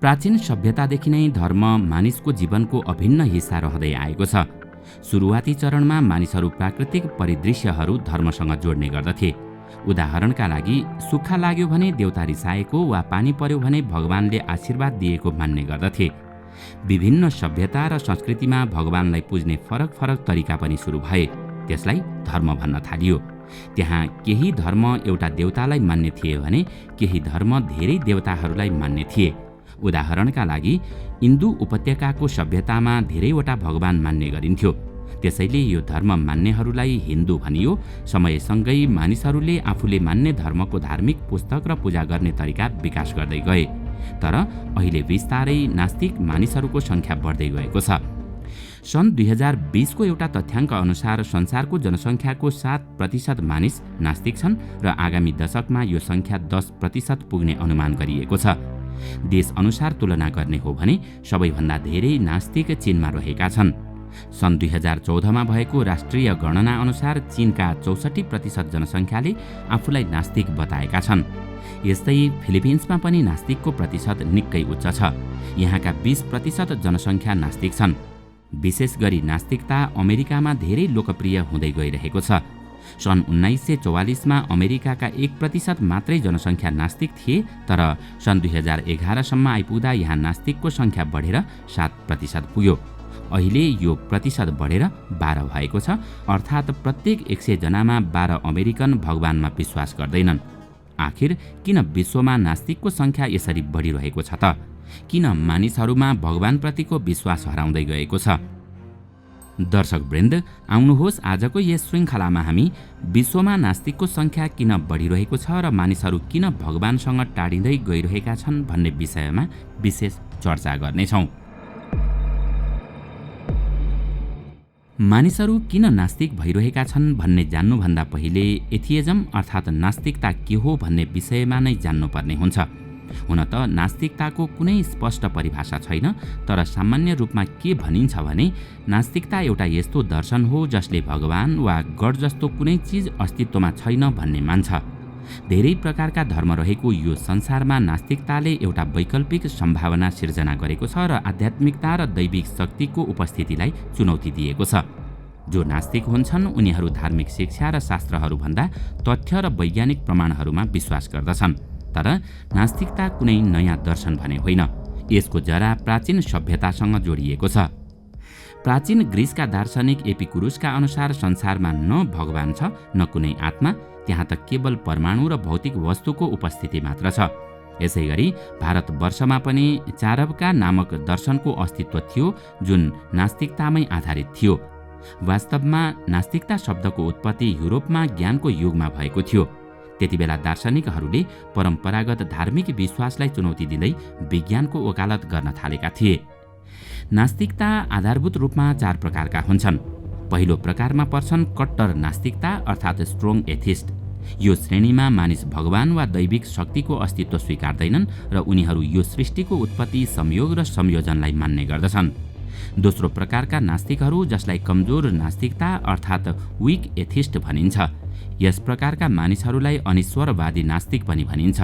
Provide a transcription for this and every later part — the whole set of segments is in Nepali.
प्राचीन सभ्यतादेखि नै धर्म मानिसको जीवनको अभिन्न हिस्सा रहँदै आएको छ। सुरुवाती चरणमा मानिसहरू प्राकृतिक परिदृश्यहरू धर्मसँग जोड्ने गर्दथे। उदाहरणका लागि सुक्खा लाग्यो भने देवता रिसाएको वा पानी पर्यो भने भगवानले आशीर्वाद दिएको मान्ने गर्दथे। विभिन्न सभ्यता र संस्कृतिमा भगवानलाई पुज्ने फरक फरक तरिका पनि सुरु भए। त्यसलाई धर्म भन्न थालियो। त्यहाँ केही धर्म एउटा देवतालाई मान्ने थिए भने केही धर्म धेरै देवताहरूलाई मान्ने थिए। उदाहरणका लागि इन्दु उपत्यकाको सभ्यतामा धेरैवटा भगवान मान्ने गरिन्थ्यो। त्यसैले यो धर्म मान्नेहरूलाई हिन्दू भनियो। समयसँगै मानिसहरूले आफूले मान्ने धर्मको धार्मिक पुस्तक र पूजा गर्ने तरिका विकास गर्दै गए। तर अहिले बिस्तारै नास्तिक मानिसहरूको सङ्ख्या बढ्दै गएको छ। सन् 2020 को एउटा तथ्याङ्क अनुसार संसारको जनसङ्ख्याको 7% मानिस नास्तिक छन् र आगामी दशकमा यो सङ्ख्या 10% पुग्ने अनुमान गरिएको छ। देश अनुसार तुलना गर्ने हो भने सबैभन्दा धेरै नास्तिक चीनमा रहेका छन्। सन् 2014 मा भएको राष्ट्रिय गणना अनुसार चीनका 64% जनसङ्ख्याले आफूलाई नास्तिक बताएका छन्। यस्तै फिलिपिन्समा पनि नास्तिकको प्रतिशत निकै उच्च छ। यहाँका 20% जनसङ्ख्या नास्तिक छन्। विशेष गरी नास्तिकता अमेरिकामा धेरै लोकप्रिय हुँदै गइरहेको छ। सन् 1944 मा अमेरिकाका 1% मात्रै जनसङ्ख्या नास्तिक थिए, तर सन् 2011 सम्म आइपुग्दा यहाँ नास्तिकको सङ्ख्या बढेर 7% पुग्यो। अहिले यो प्रतिशत बढेर 12 भएको छ। अर्थात् प्रत्येक 100 जनामा 12 अमेरिकन भगवानमा विश्वास गर्दैनन्। आखिर किन विश्वमा नास्तिकको सङ्ख्या यसरी बढिरहेको छ त? किन मानिसहरूमा भगवानप्रतिको विश्वास हराउँदै गएको छ? दर्शकवृन्द, आउनुहोस् आजको यस श्रृङ्खलामा हामी विश्वमा नास्तिकको सङ्ख्या किन बढिरहेको छ र मानिसहरू किन भगवानसँग टाढिँदै गइरहेका छन् भन्ने विषयमा विशेष चर्चा गर्नेछौँ। मानिसहरू किन नास्तिक भइरहेका छन् भन्ने जान्नुभन्दा पहिले एथियजम अर्थात् नास्तिकता के हो भन्ने विषयमा नै जान्नुपर्ने हुन्छ। हुन त नास्तिकताको कुनै स्पष्ट परिभाषा छैन, तर सामान्य रूपमा के भनिन्छ भने नास्तिकता एउटा यस्तो दर्शन हो जसले भगवान वा गड जस्तो कुनै चिज अस्तित्वमा छैन भन्ने मान्छ। धेरै प्रकारका धर्म रहेको यो संसारमा नास्तिकताले एउटा वैकल्पिक सम्भावना सिर्जना गरेको छ र आध्यात्मिकता र दैविक शक्तिको उपस्थितिलाई चुनौती दिएको छ। जो नास्तिक हुन्छन् उनीहरू धार्मिक शिक्षा र शास्त्रहरूभन्दा तथ्य र वैज्ञानिक प्रमाणहरूमा विश्वास गर्दछन्। तर नास्तिकता कुनै नयाँ दर्शन भने होइन। यसको जरा प्राचीन सभ्यतासँग जोडिएको छ। प्राचीन ग्रिसका दार्शनिक एपिकुरुसका अनुसार संसारमा न भगवान छ न कुनै आत्मा, त्यहाँ त केवल परमाणु र भौतिक वस्तुको उपस्थिति मात्र छ। यसैगरी भारतवर्षमा पनि चारवका नामक दर्शनको अस्तित्व थियो जुन नास्तिकतामै आधारित थियो। वास्तवमा नास्तिकता शब्दको उत्पत्ति युरोपमा ज्ञानको युगमा भएको थियो। त्यतिबेला दार्शनिकहरूले परम्परागत धार्मिक विश्वासलाई चुनौती दिँदै विज्ञानको वकालत गर्न थालेका थिए। नास्तिकता आधारभूत रूपमा 4 प्रकारका हुन्छन्। पहिलो प्रकारमा पर्छन् कट्टर नास्तिकता अर्थात् स्ट्रोङ एथिस्ट। यो श्रेणीमा मानिस भगवान वा दैविक शक्तिको अस्तित्व स्वीकार्दैनन् र उनीहरू यो सृष्टिको उत्पत्ति, संयोग र संयोजनलाई मान्ने गर्दछन्। दोस्रो प्रकारका नास्तिकहरू जसलाई कमजोर नास्तिकता अर्थात् विक एथिस्ट भनिन्छ। यस प्रकारका मानिसहरूलाई अनिश्वरवादी नास्तिक पनि भनिन्छ।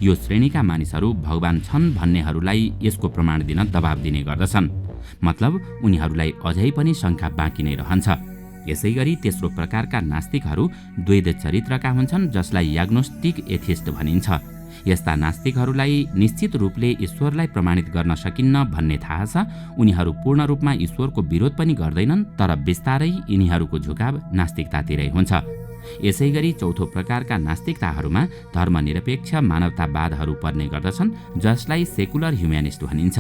यो श्रेणीका मानिसहरू भगवान छन् भन्नेहरूलाई यसको प्रमाण दिन दबाब दिने गर्दछन्। मतलब उनीहरूलाई अझै पनि शङ्का बाँकी नै रहन्छ। यसैगरी तेस्रो प्रकारका नास्तिकहरू द्वैध चरित्रका हुन्छन् जसलाई याग्नोस्टिक एथिस्ट भनिन्छ। यस्ता नास्तिकहरूलाई निश्चित रूपले ईश्वरलाई प्रमाणित गर्न सकिन्न भन्ने थाहा छ। उनीहरू पूर्ण रूपमा ईश्वरको विरोध पनि गर्दैनन्, तर बिस्तारै यिनीहरूको झुकाव नास्तिकतातिरै हुन्छ। यसैगरी चौथो प्रकारका नास्तिकताहरूमा धर्मनिरपेक्ष मानवतावादहरू पर्ने गर्दछन् जसलाई सेकुलर ह्युम्यानिस्ट भनिन्छ।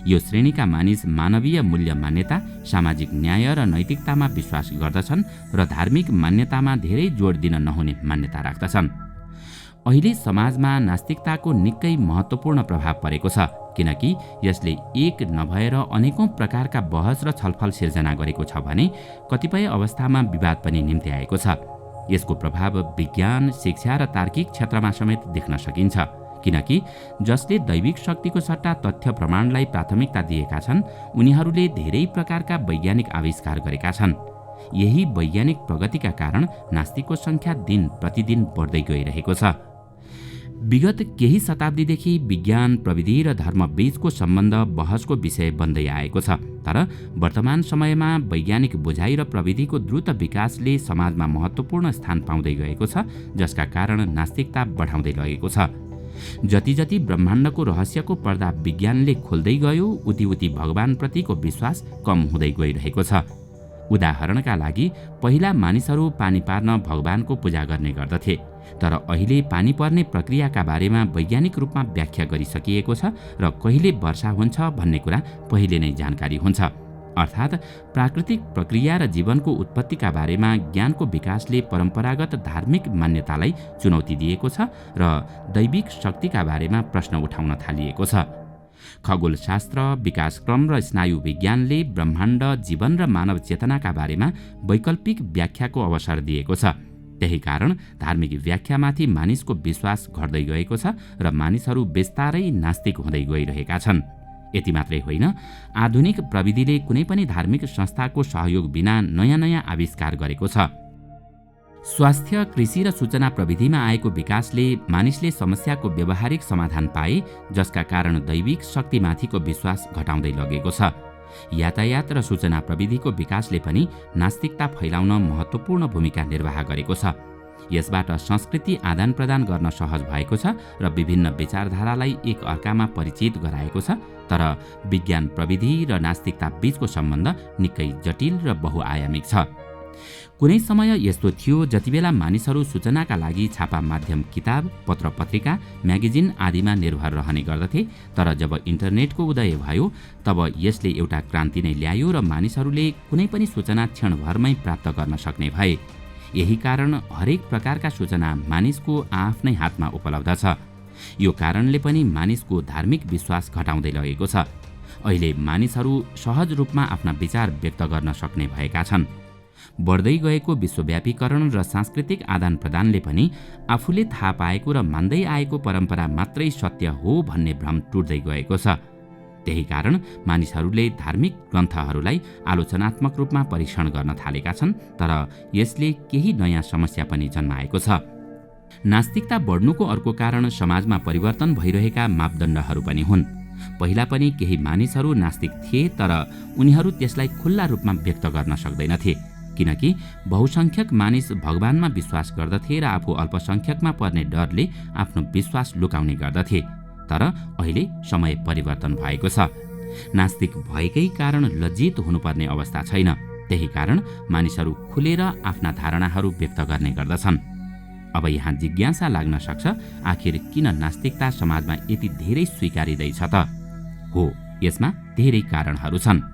यो श्रेणीका मानिस मानवीय मूल्य मान्यता, सामाजिक न्याय र नैतिकतामा विश्वास गर्दछन् र धार्मिक मान्यतामा धेरै जोड दिन नहुने मान्यता राख्दछन्। अहिले समाजमा नास्तिकताको निकै महत्त्वपूर्ण प्रभाव परेको छ, किनकि यसले एक नभएर अनेकौं प्रकारका बहस र छलफल सिर्जना गरेको छ भने कतिपय अवस्थामा विवाद पनि निम्ति आएको छ। यसको प्रभाव विज्ञान, शिक्षा र तार्किक क्षेत्रमा समेत देख्न सकिन्छ, किनकि जसले दैविक शक्तिको सट्टा तथ्य प्रमाणलाई प्राथमिकता दिएका छन् उनीहरूले धेरै प्रकारका वैज्ञानिक आविष्कार गरेका छन्। यही वैज्ञानिक प्रगतिका कारण नास्तिकको सङ्ख्या दिन प्रतिदिन बढ्दै गइरहेको छ। विगत केही शताब्दीदेखि विज्ञान, प्रविधि र धर्म बीचको सम्बन्ध बहसको विषय बन्दै आएको छ। तर वर्तमान समयमा वैज्ञानिक बुझाइ र प्रविधिको द्रुत विकासले समाजमा महत्त्वपूर्ण स्थान पाउँदै गएको छ, जसका कारण नास्तिकता बढाउँदै लगेको छ। जति जति ब्रह्माण्डको रहस्यको पर्दा विज्ञानले खोल्दै गयो, उति उति भगवानप्रतिको विश्वास कम हुँदै गइरहेको छ। उदाहरणका लागि पहिला मानिसहरू पानी पार्न भगवानको पूजा गर्ने गर्दथे, तर अहिले पानी पर्ने प्रक्रियाका बारेमा वैज्ञानिक रूपमा व्याख्या गरिसकिएको छ र कहिले वर्षा हुन्छ भन्ने कुरा पहिले नै जानकारी हुन्छ। अर्थात् प्राकृतिक प्रक्रिया र जीवनको उत्पत्तिका बारेमा ज्ञानको विकासले परम्परागत धार्मिक मान्यतालाई चुनौती दिएको छ र दैविक शक्तिका बारेमा प्रश्न उठाउन थालिएको छ। खगोलशास्त्र, विकासक्रम र स्नायु विज्ञानले ब्रह्माण्ड, जीवन र मानव चेतनाका बारेमा वैकल्पिक व्याख्याको अवसर दिएको छ। त्यही कारण धार्मिक व्याख्यामाथि मानिसको विश्वास घट्दै गएको छ र मानिसहरू बिस्तारै नास्तिक हुँदै गइरहेका छन्। यति मात्रै होइन, आधुनिक प्रविधिले कुनै पनि धार्मिक संस्थाको सहयोग बिना नयाँ नयाँ आविष्कार गरेको छ। स्वास्थ्य, कृषि र सूचना प्रविधिमा आएको विकासले मानिसले समस्याको व्यावहारिक समाधान पाए, जसका कारण दैविक शक्तिमाथिको विश्वास घटाउँदै लगेको छ। यातायात र सूचना प्रविधिको विकासले पनि नास्तिकता फैलाउन महत्त्वपूर्ण भूमिका निर्वाह गरेको छ। यसबाट संस्कृति आदान प्रदान गर्न सहज भएको छ र विभिन्न विचारधारालाई एक अर्कामा परिचित गराएको छ। तर विज्ञान, प्रविधि र नास्तिकता बीचको सम्बन्ध निकै जटिल र बहुआयामिक छ। कुनै समय यस्तो थियो जतिबेला मानिसहरू सूचनाका लागि छापा माध्यम किताब, पत्र पत्रिका, म्यागजिन आदिमा निर्भर रहने गर्दथे। तर जब इन्टरनेटको उदय भयो, तब यसले एउटा क्रान्ति नै ल्यायो र मानिसहरूले कुनै पनि सूचना क्षणभरमै प्राप्त गर्न सक्ने भए। यही कारण हरेक प्रकारका सूचना मानिसको आफ्नै हातमा उपलब्ध छ। यो कारणले पनि मानिसको धार्मिक विश्वास घटाउँदै लगेको छ। अहिले मानिसहरू सहज रूपमा आफ्ना विचार व्यक्त गर्न सक्ने भएका छन्। बढ्दै गएको विश्वव्यापीकरण र सांस्कृतिक आदान प्रदानले पनि आफूले थाहा पाएको र मान्दै आएको परम्परा मात्रै सत्य हो भन्ने भ्रम टुट्दै गएको छ। त्यही कारण मानिसहरूले धार्मिक ग्रन्थहरूलाई आलोचनात्मक रूपमा परीक्षण गर्न थालेका छन्, तर यसले केही नयाँ समस्या पनि जन्माएको छ। नास्तिकता बढ्नुको अर्को कारण समाजमा परिवर्तन भइरहेका मापदण्डहरू पनि हुन्। पहिला पनि केही मानिसहरू नास्तिक थिए, तर उनीहरू त्यसलाई खुल्ला रूपमा व्यक्त गर्न सक्दैनथे, किनकि बहुसंख्यक मानिस भगवानमा विश्वास गर्दथे र आफू अल्पसंख्यकमा पर्ने डरले आफ्नो विश्वास लुकाउने गर्दथे। तर अहिले समय परिवर्तन भएको छ। नास्तिक भएकै कारण लज्जित हुनुपर्ने अवस्था छैन। त्यही कारण मानिसहरू खुलेर आफ्ना धारणाहरू व्यक्त गर्ने गर्दछन्। अब यहाँ जिज्ञासा लाग्न सक्छ, आखिर किन नास्तिकता समाजमा यति धेरै स्वीकारिँदैछ त? हो, यसमा धेरै कारणहरू छन्।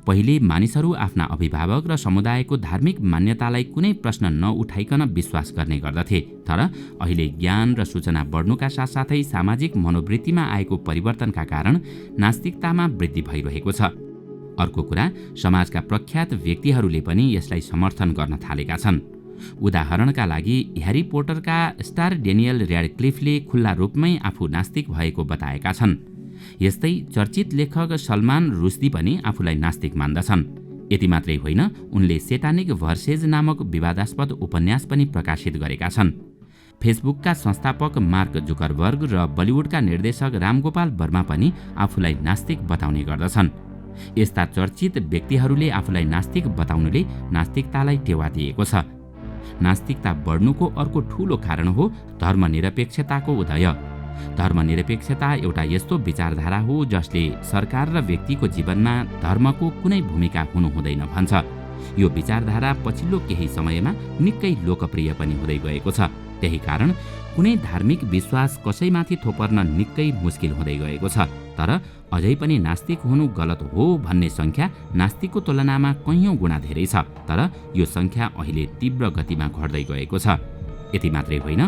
पहिले मानिसहरू आफ्ना अभिभावक र समुदायको धार्मिक मान्यतालाई कुनै प्रश्न नउठाइकन विश्वास गर्ने गर्दथे। तर अहिले ज्ञान र सूचना बढ्नुका साथसाथै सामाजिक मनोवृत्तिमा आएको परिवर्तनका कारण नास्तिकतामा वृद्धि भइरहेको छ। अर्को कुरा, समाजका प्रख्यात व्यक्तिहरूले पनि यसलाई समर्थन गर्न थालेका छन्। उदाहरणका लागि ह्यारी पोटरका स्टार डेनियल र्याडक्लिफले खुल्ला रूपमै आफू नास्तिक भएको बताएका छन्। यस्तै चर्चित लेखक सलमान रुस्दी पनि आफूलाई नास्तिक मान्दछन्। यति मात्रै होइन, उनले सेटानिक भर्सेज नामक विवादास्पद उपन्यास पनि प्रकाशित गरेका छन्। फेसबुकका संस्थापक मार्क जुकरबर्ग र बलिउडका निर्देशक रामगोपाल वर्मा पनि आफूलाई नास्तिक बताउने गर्दछन्। यस्ता चर्चित व्यक्तिहरूले आफूलाई नास्तिक बताउनुले नास्तिकतालाई टेवा दिएको छ। नास्तिकता बढ्नुको अर्को ठूलो कारण हो धर्मनिरपेक्षताको उदय। धर्मनिरपेक्षता एउटा यस्तो विचारधारा हो जसले सरकार र व्यक्तिको जीवनमा धर्मको कुनै भूमिका हुनु हुँदैन भन्छ। यो विचारधारा पछिल्लो केही समयमा निकै लोकप्रिय पनि हुँदै गएको छ। त्यही कारण कुनै धार्मिक विश्वास कसैमाथि थोपर्न निकै मुस्किल हुँदै गएको छ। तर अझै पनि नास्तिक हुनु गलत हो भन्ने संख्या नास्तिकको तुलनामा कैयौं गुणा धेरै छ। तर यो संख्या अहिले तीव्र गतिमा घट्दै गएको छ। यति मात्रै होइन,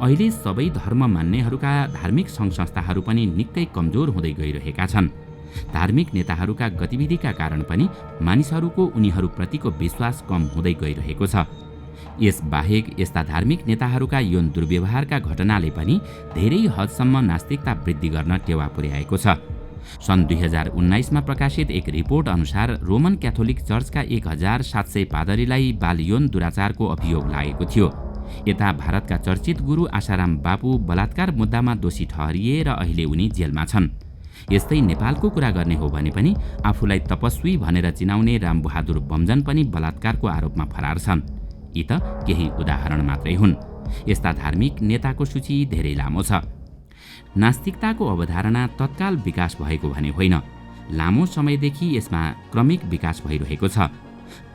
अहिले सबै धर्म मान्नेहरूका धार्मिक सङ्घ संस्थाहरू पनि निकै कमजोर हुँदै गइरहेका छन्। धार्मिक नेताहरूका गतिविधिका कारण पनि मानिसहरूको उनीहरूप्रतिको विश्वास कम हुँदै गइरहेको छ। यसबाहेक यस्ता धार्मिक नेताहरूका यौन दुर्व्यवहारका घटनाले पनि धेरै हदसम्म नास्तिकता वृद्धि गर्न टेवा पुर्याएको छ। सन् 2019मा प्रकाशित एक रिपोर्ट अनुसार रोमन क्याथोलिक चर्चका 1700 पादरीलाई बाल यौन दुराचारको अभियोग लागेको थियो। यता भारतका चर्चित गुरु आशाराम बापू बलात्कार मुद्दामा दोषी ठहरिए र अहिले उनी जेलमा छन्। यस्तै नेपालको कुरा गर्ने हो भने पनि आफूलाई तपस्वी भनेर चिनाउने रामबहादुर बमजन पनि बलात्कारको आरोपमा फरार छन्। यी त केही उदाहरण मात्रै हुन्। यस्ता धार्मिक नेताको सूची धेरै लामो छ। नास्तिकताको अवधारणा तत्काल विकास भएको भने होइन, लामो समयदेखि यसमा क्रमिक विकास भइरहेको छ।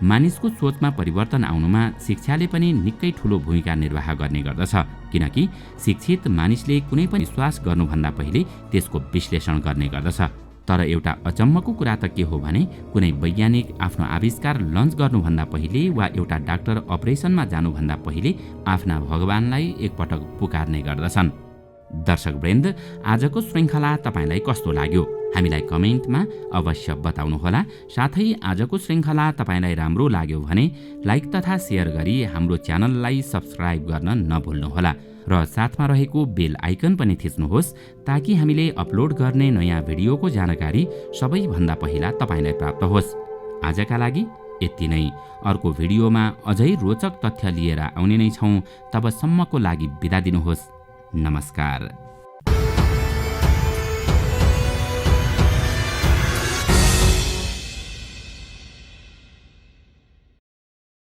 मानिसको सोचमा परिवर्तन आउनुमा शिक्षाले पनि निकै ठूलो भूमिका निर्वाह गर्ने गर्दछ, किनकि शिक्षित मानिसले कुनै पनि विश्वास गर्नुभन्दा पहिले त्यसको विश्लेषण गर्ने गर्दछ। तर एउटा अचम्मको कुरा त के हो भने कुनै वैज्ञानिक आफ्नो आविष्कार लन्च गर्नुभन्दा पहिले वा एउटा डाक्टर अपरेसनमा जानुभन्दा पहिले आफ्ना भगवानलाई एकपटक पुकार्ने गर्दछन्। दर्शकवृन्द, आजको श्रृङ्खला तपाईलाई कस्तो लाग्यो? हामीलाई कमेन्टमा अवश्य बताउनुहोला। साथै आजको श्रृङ्खला तपाईलाई राम्रो लाग्यो भने लाइक तथा सेयर गरी हाम्रो च्यानललाई सब्स्क्राइब गर्न नभुल्नुहोला र साथमा रहेको बेल आइकन पनि थिच्नुहोस् ताकि हामीले अपलोड गर्ने नयाँ भिडियोको जानकारी सबैभन्दा पहिला तपाईलाई प्राप्त होस्। आजका लागि यति नै। अर्को भिडियोमा अझै रोचक तथ्य लिएर आउने नै छौँ। तबसम्मको लागि बिदा दिनुहोस्। नमस्कार।